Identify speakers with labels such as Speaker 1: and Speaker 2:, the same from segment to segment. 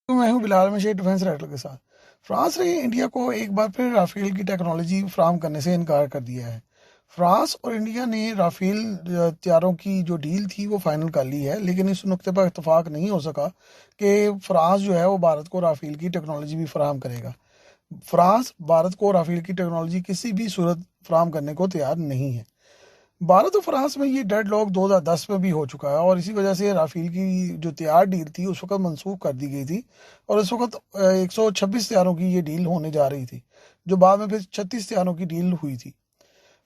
Speaker 1: تو میں ہوں بلال مشیر ڈیفینس رائٹر کے ساتھ۔ فرانس نے انڈیا کو ایک بار پھر رافیل کی ٹیکنالوجی فراہم کرنے سے انکار کر دیا ہے۔ فرانس اور انڈیا نے رافیل طیاروں کی جو ڈیل تھی وہ فائنل کر لی ہے، لیکن اس نقطے پر اتفاق نہیں ہو سکا کہ فرانس جو ہے وہ بھارت کو رافیل کی ٹیکنالوجی بھی فراہم کرے گا۔ فرانس بھارت کو رافیل کی ٹیکنالوجی کسی بھی صورت فراہم کرنے کو تیار نہیں ہے۔ بھارت اور فرانس میں یہ ڈیڈ لاک 2010 میں بھی ہو چکا ہے، اور اسی وجہ سے رافیل کی جو تیار ڈیل تھی اس وقت منسوخ کر دی گئی تھی، اور اس وقت 126 طیاروں کی یہ ڈیل ہونے جا رہی تھی، جو بعد میں پھر 36 طیاروں کی ڈیل ہوئی تھی۔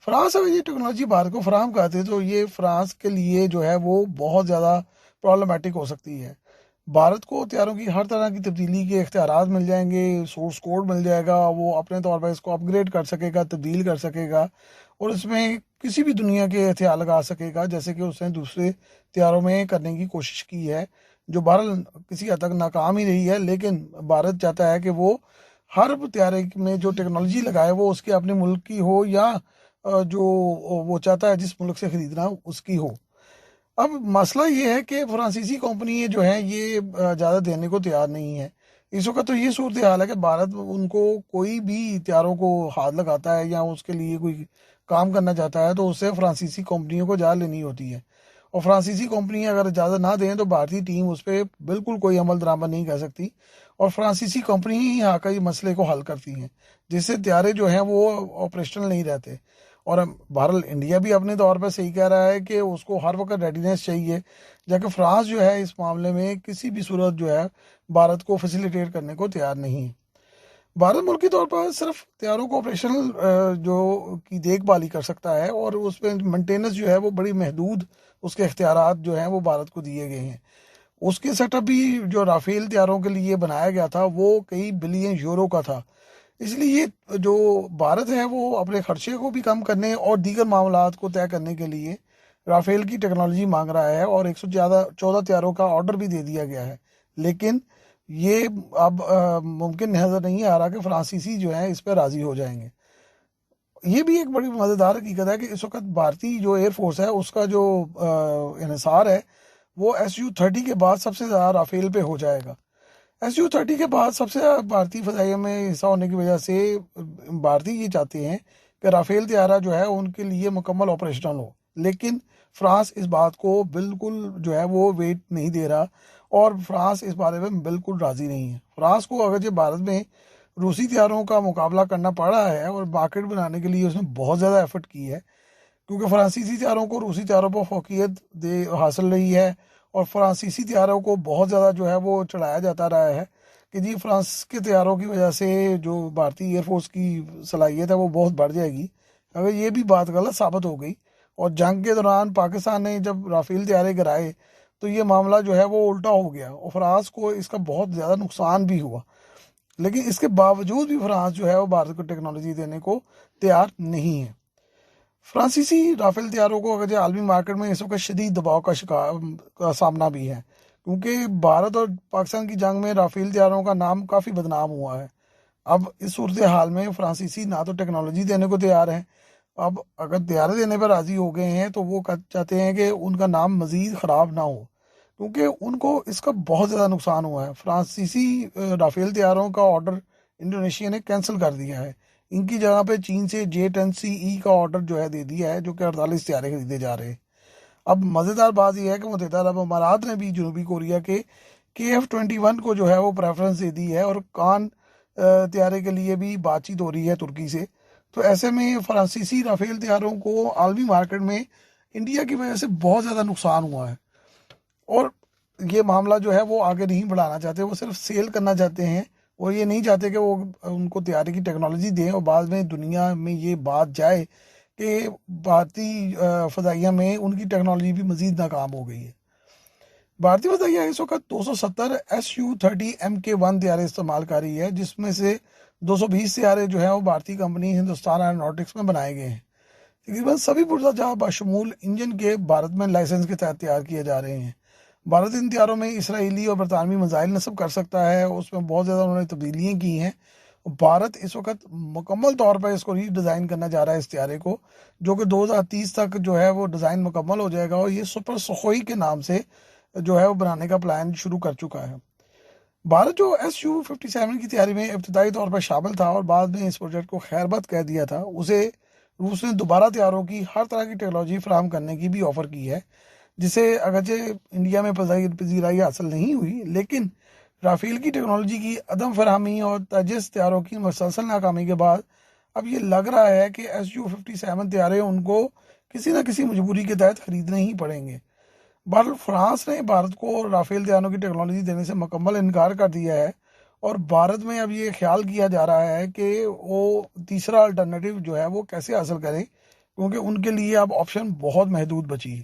Speaker 1: فرانس اگر یہ ٹیکنالوجی بھارت کو فراہم کرتے تو یہ فرانس کے لیے جو ہے وہ بہت زیادہ پرابلمٹک ہو سکتی ہے۔ بھارت کو طیاروں کی ہر طرح کی تبدیلی کے اختیارات مل جائیں گے، سورس کوڈ مل جائے گا، وہ اپنے طور پر اس کو اپ گریڈ کر سکے گا، تبدیل کر سکے گا، اور اس میں کسی بھی دنیا کے ہتھیار لگا سکے گا، جیسے کہ اس نے دوسرے طیاروں میں کرنے کی کوشش کی ہے، جو بہرحال کسی حد تک ناکام ہی رہی ہے۔ لیکن بھارت چاہتا ہے کہ وہ ہر طیارے میں جو ٹیکنالوجی لگائے وہ اس کے اپنے ملک کی ہو، یا جو وہ چاہتا ہے جس ملک سے خریدنا اس کی ہو۔ اب مسئلہ یہ ہے کہ فرانسیسی کمپنی جو ہیں یہ زیادہ دینے کو تیار نہیں ہے۔ اس وقت تو یہ صورتحال ہے کہ بھارت ان کو کوئی بھی طیاروں کو ہاتھ لگاتا ہے یا اس کے لیے کوئی کام کرنا چاہتا ہے تو اسے فرانسیسی کمپنیوں کو اجازت لینی ہوتی ہے، اور فرانسیسی کمپنی اگر اجازت نہ دیں تو بھارتی ٹیم اس پہ بالکل کوئی عمل درآمد نہیں کر سکتی، اور فرانسیسی کمپنی ہی یہاں کا یہ مسئلے کو حل کرتی ہیں، جس سے طیارے جو ہیں وہ آپریشنل نہیں رہتے۔ اور بہرحال انڈیا بھی اپنے طور پہ صحیح کہہ رہا ہے کہ اس کو ہر وقت ریڈینس چاہیے، جبکہ فرانس جو ہے اس معاملے میں کسی بھی صورت جو ہے بھارت کو فیسیلیٹیٹ کرنے کو تیار نہیں ہے۔ بھارت ملکی طور پر صرف طیاروں کو آپریشنل جو کی دیکھ بھال ہی کر سکتا ہے، اور اس میں مینٹیننس جو ہے وہ بڑی محدود اس کے اختیارات جو ہیں وہ بھارت کو دیے گئے ہیں۔ اس کے سیٹ اپ بھی جو رافیل طیاروں کے لیے بنایا گیا تھا وہ کئی بلین یورو کا تھا، اس لیے جو بھارت ہے وہ اپنے خرچے کو بھی کم کرنے اور دیگر معاملات کو طے کرنے کے لیے رافیل کی ٹیکنالوجی مانگ رہا ہے، اور 114 طیاروں کا آرڈر بھی دے دیا گیا ہے۔ لیکن یہ اب ممکن نظر نہیں آ رہا کہ فرانسیسی جو ہیں اس پہ راضی ہو جائیں گے۔ یہ بھی ایک بڑی مزیدار حقیقت ہے کہ اس وقت بھارتی جو ایئر فورس ہے اس کا جو انحصار ہے وہ SU-30 کے بعد سب سے زیادہ رافیل پہ ہو جائے گا۔ SU-30 کے بعد سب سے زیادہ بھارتی فضائیہ میں حصہ ہونے کی وجہ سے بھارتی یہ چاہتے ہیں کہ رافیل طیارہ جو ہے ان کے لیے مکمل آپریشنل ہو، لیکن فرانس اس بات کو بالکل جو ہے وہ ویٹ نہیں دے رہا، اور فرانس اس بارے میں بالکل راضی نہیں ہے۔ فرانس کو اگرچہ بھارت میں روسی طیاروں کا مقابلہ کرنا پڑ رہا ہے، اور مارکیٹ بنانے کے لیے اس نے بہت زیادہ ایفرٹ کی ہے، کیونکہ فرانسیسی طیاروں کو روسی طیاروں پر فوقیت حاصل رہی ہے، اور فرانسیسی طیاروں کو بہت زیادہ جو ہے وہ چڑھایا جاتا رہا ہے کہ جی فرانس کے طیاروں کی وجہ سے جو بھارتی ایئر فورس کی صلاحیت ہے وہ بہت بڑھ جائے گی۔ اگر یہ بھی بات غلط ثابت ہو گئی اور جنگ کے دوران پاکستان نے جب رافیل طیارے گرائے تو یہ معاملہ جو ہے وہ الٹا ہو گیا، اور فرانس کو اس کا بہت زیادہ نقصان بھی ہوا، لیکن اس کے باوجود بھی فرانس جو ہے وہ بھارت کو ٹیکنالوجی دینے کو تیار نہیں ہے۔ فرانسیسی رافیل طیاروں کو اگر عالمی مارکیٹ میں اس وقت شدید دباؤ کا سامنا بھی ہے، کیونکہ بھارت اور پاکستان کی جنگ میں رافیل طیاروں کا نام کافی بدنام ہوا ہے۔ اب اس صورتحال میں فرانسیسی نہ تو ٹیکنالوجی دینے کو تیار ہیں، اب اگر طیارے دینے پر راضی ہو گئے ہیں تو وہ چاہتے ہیں کہ ان کا نام مزید خراب نہ ہو، کیونکہ ان کو اس کا بہت زیادہ نقصان ہوا ہے۔ فرانسیسی رافیل طیاروں کا آرڈر انڈونیشیا نے کینسل کر دیا ہے، ان کی جگہ پہ چین سے J-10CE کا آرڈر جو ہے دے دیا ہے، جو کہ 48 طیارے خریدے جا رہے ہیں۔ اب مزیدار بات یہ ہے کہ متحدہ عرب امارات نے بھی جنوبی کوریا کے KF-21 کو جو ہے وہ پریفرنس دے دی ہے، اور کان طیارے کے لیے بھی بات چیت ہو رہی ہے ترکی سے۔ تو ایسے میں فرانسیسی رافیل طیاروں کو عالمی مارکیٹ میں انڈیا کی وجہ سے بہت زیادہ نقصان ہوا ہے، اور یہ معاملہ جو ہے وہ آگے نہیں بڑھانا چاہتے، وہ صرف سیل کرنا چاہتے ہیں، وہ یہ نہیں چاہتے کہ وہ ان کو طیارے کی ٹیکنالوجی دیں اور بعد میں دنیا میں یہ بات جائے کہ بھارتی فضائیہ میں ان کی ٹیکنالوجی بھی مزید ناکام ہو گئی ہے۔ بھارتی فضائیہ اس وقت 270 SU-30 Mk-1 طیارے استعمال کر رہی ہے، جس میں سے 220 طیارے جو ہیں وہ بھارتی کمپنی ہندوستان ایروناٹکس میں بنائے گئے ہیں۔ تقریباً سبھی پرزہ بشمول انجن کے بھارت میں لائسنس کے تحت تیار کیے جا رہے ہیں۔ بھارت ان طیاروں میں اسرائیلی اور برطانوی میزائل نصب کر سکتا ہے، اس میں بہت زیادہ انہوں نے تبدیلیاں کی ہیں۔ بھارت اس وقت مکمل طور پر اس کو ری ڈیزائن کرنا جا رہا ہے اس طیارے کو، جو کہ 2030 تک جو ہے وہ ڈیزائن مکمل ہو جائے گا، اور یہ سپر سخوئی کے نام سے جو ہے وہ بنانے کا پلان شروع کر چکا ہے۔ بھارت جو SU-57 کی تیاری میں ابتدائی طور پر شامل تھا اور بعد میں اس پروجیکٹ کو خیربت کہہ دیا تھا، اسے روس نے دوبارہ طیاروں کی ہر طرح کی ٹیکنالوجی فراہم کرنے کی بھی آفر کی ہے، جسے اگرچہ انڈیا میں پذیرائی حاصل نہیں ہوئی، لیکن رافیل کی ٹیکنالوجی کی عدم فراہمی اور تیجس طیاروں کی مسلسل ناکامی کے بعد اب یہ لگ رہا ہے کہ SU-57 طیارے ان کو کسی نہ کسی مجبوری کے تحت خریدنے ہی پڑیں گے۔ بہرحال فرانس نے بھارت کو رافیل طیاروں کی ٹیکنالوجی دینے سے مکمل انکار کر دیا ہے، اور بھارت میں اب یہ خیال کیا جا رہا ہے کہ وہ تیسرا الٹرنیٹیو جو ہے وہ کیسے حاصل کریں، کیونکہ ان کے لیے اب آپشن بہت محدود بچی ہے۔